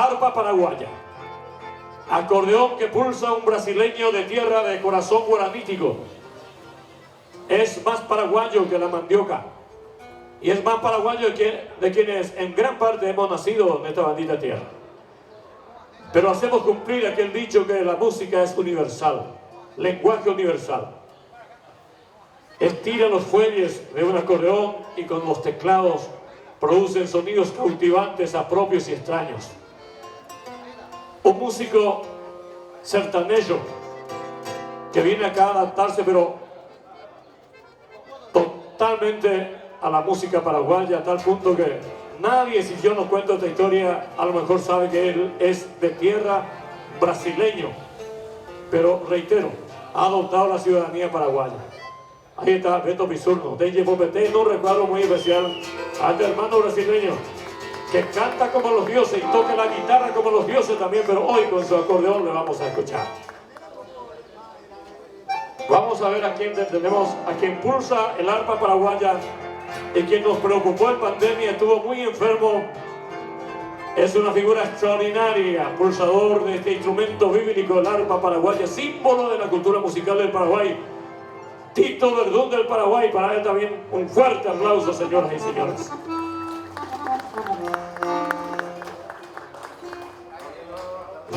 arpa paraguaya. Acordeón que pulsa un brasileño de tierra de corazón guaranítico. Es más paraguayo que la mandioca. Y es más paraguayo de quienes en gran parte hemos nacido en esta bendita tierra. Pero hacemos cumplir aquel dicho que la música es universal, lenguaje universal. Estira los fuelles de un acordeón y con los teclados producen sonidos cautivantes a propios y extraños. Un músico sertanejo que viene acá a adaptarse, pero totalmente a la música paraguaya, a tal punto que nadie, si yo no cuento esta historia, a lo mejor sabe que él es de tierra brasileño, pero reitero, ha adoptado la ciudadanía paraguaya. Ahí está Beto Pisurno, de Popete, un recuerdo muy especial a este hermano brasileño que canta como los dioses y toca la guitarra como los dioses también, pero hoy con su acordeón le vamos a escuchar. Vamos a ver a quién tenemos, a quien pulsa el arpa paraguaya y quien nos preocupó en pandemia, estuvo muy enfermo. Es una figura extraordinaria, pulsador de este instrumento bíblico, el arpa paraguaya, símbolo de la cultura musical del Paraguay. Tito Verdún del Paraguay, para él también un fuerte aplauso, señoras y señores.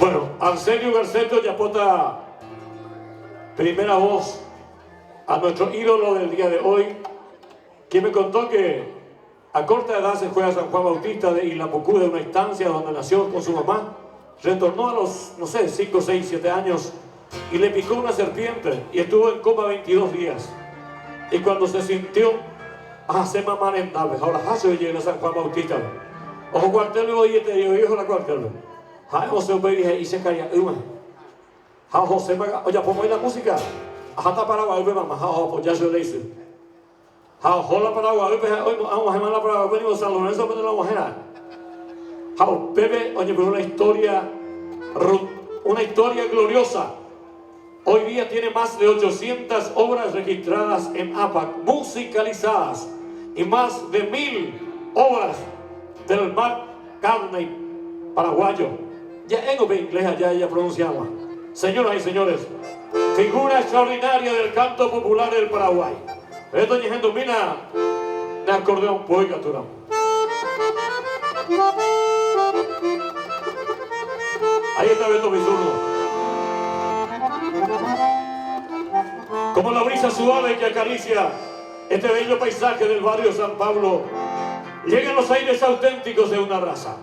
Bueno, Arsenio Garceto Yapota, primera voz a nuestro ídolo del día de hoy, quien me contó que a corta edad se fue a San Juan Bautista de Ilapucú, de una estancia donde nació con su mamá. Retornó a los, no sé, 5, 6, 7 años y le picó una serpiente y estuvo en coma 22 días. Y cuando se sintió, se mamá en nave, ahora se llega a San Juan Bautista. Ojo cuartel y oye, te digo, hijo la cuartel. José Uberi y se caía, José, oye, pongo ahí la música. Hasta Paraguay, mamá, pues ya se le dice. Hola Paraguay, hoy vamos a llamar a Paraguay, venimos a San Lorenzo, pero la mujer. Pepe, oye, pero una historia gloriosa. Hoy día tiene más de 800 obras registradas en APAC, musicalizadas, y más de 1000 obras del Mac Carney paraguayo. Ya en inglés allá ella pronunciaba. Señoras y señores, figura extraordinaria del canto popular del Paraguay. Esto es gente mina de acordeón poica turamo. Ahí está Beto Pisurno. Como la brisa suave que acaricia este bello paisaje del barrio San Pablo, llegan los aires auténticos de una raza.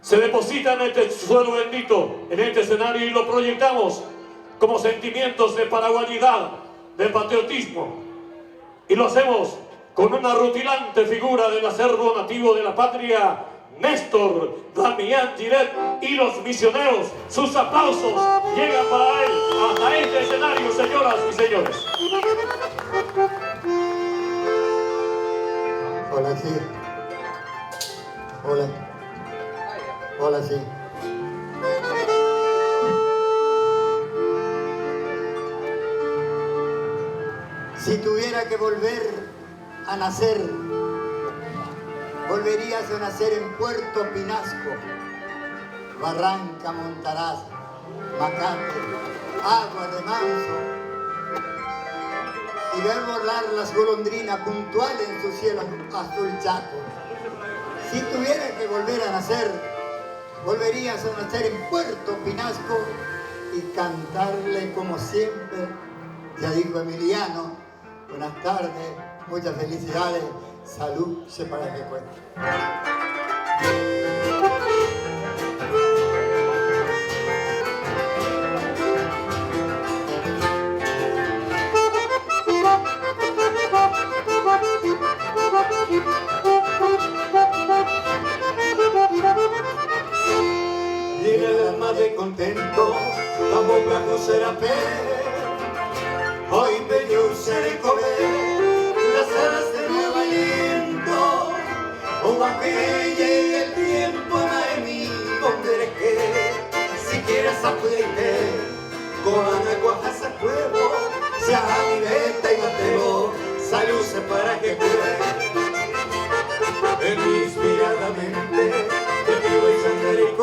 Se deposita en este suelo bendito, en este escenario, y lo proyectamos como sentimientos de paraguayidad, de patriotismo. Y lo hacemos con una rutilante figura del acervo nativo de la patria, Néstor Damián Giret y los misioneros. Sus aplausos llegan para él hasta este escenario, señoras y señores. Hola, sí. Hola. Hola, sí. Si tuviera que volver a nacer, volverías a nacer en Puerto Pinasco, Barranca Montaraz, Macate, Agua de Manso, y ver volar las golondrinas puntuales en su cielo azul chaco. Si tuviera que volver a nacer, volverías a nacer en Puerto Pinasco y cantarle como siempre. Ya dijo Emiliano, buenas tardes, muchas felicidades, salud, sé para qué cuento. Llena el alma de contento, la boca con serapé. Hoy bello seré comer las alas de nuevo aliento. O a que llegue el tiempo de mí, donde que si quieres apuente, con aguajas a huevo, sea aliveta y mateo, salud para que cure. En mi inspiradamente, te pido y sangre y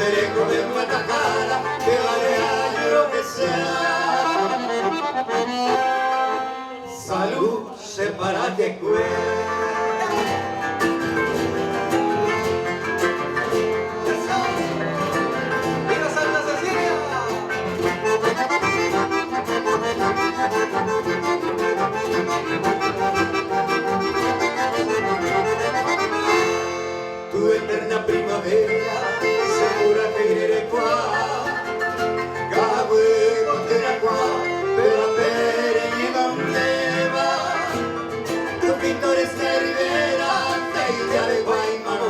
seré comer Guadalajara, que vale lo que sea. Salud, se para que cueste. Tu eterna primavera, segura que iré qua, Cabo contena qua, pero pere y donde va. Tu pintores de ribera, te idea de Guaymano,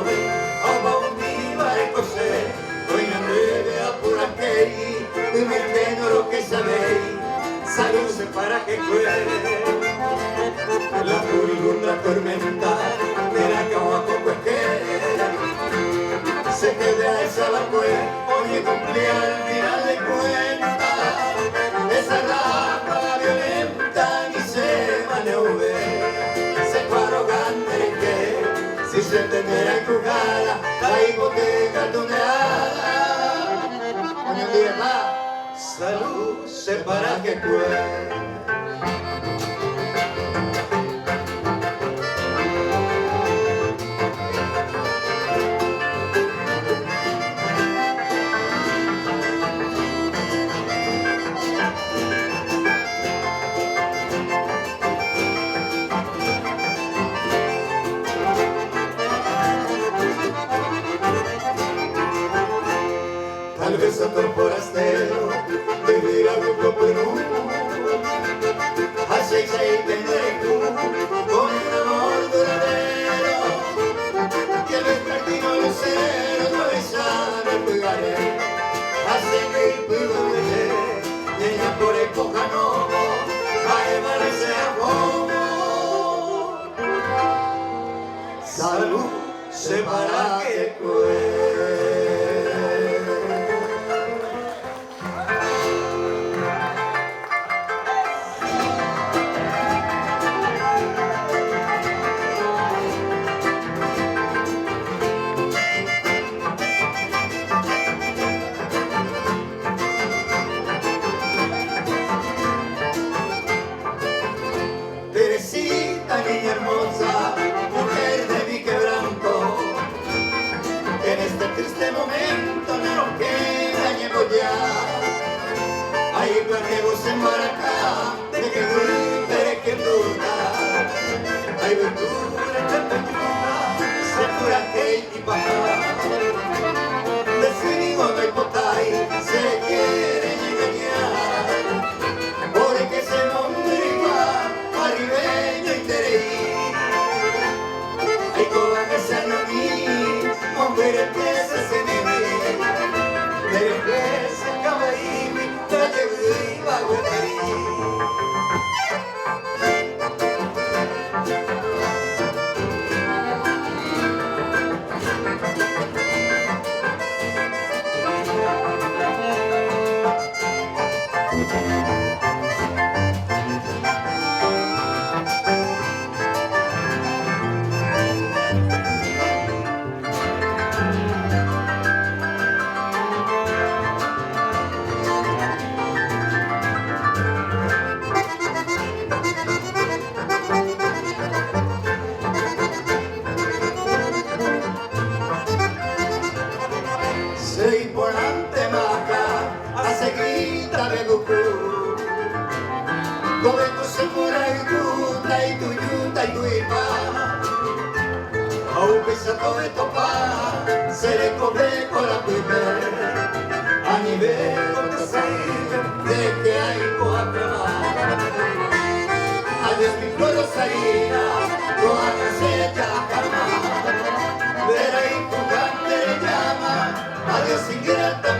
agua un viva de cosé, hoy no breve a pura queri, y me entiendo lo que sabéis, salud se para que cuele. La furibunda tormenta de la cama poco esquera se queda esa vacue, oye cumplía al final de cuentas. Esa ráfaga violenta ni se maneuve, se fue arrogante que si se entendiera en jugada la hipoteca tuneada. Buenos días, va. Salud se para que cuele. Tal vez otro forastero vivir a grupo Perú, así se tendré tú con un amor duradero, que el vespertino lucero no es sano el pegaré, hace que el pueblo vele, niña por época no, a evaluarse a como. Salud se para que cueste. Teresita, niña hermosa, mujer de mi quebranto, en este triste momento no nos queda llevo ya. Ahí perdemos en Maracá, de que grite que duda, hay ventura en Champañuda, se cura que y papá. Definimos no hay potay, se quieren engañar, porque se mondriga, arribeño y tereí. Hay coba que se anoní, hombre que se senimi, pero que se acaba y me trae viva güeterí. Sei ponante maca, a seguita de Goku. Come tu segura y tuta y tu yuta y tu ipa. Aunque se tome topa, se le come con la primera. A nivel de salir, de que hay coacama. Adiós mi flor salina, coaca se llama. Ver ahí tu grande llama. Adiós ingrata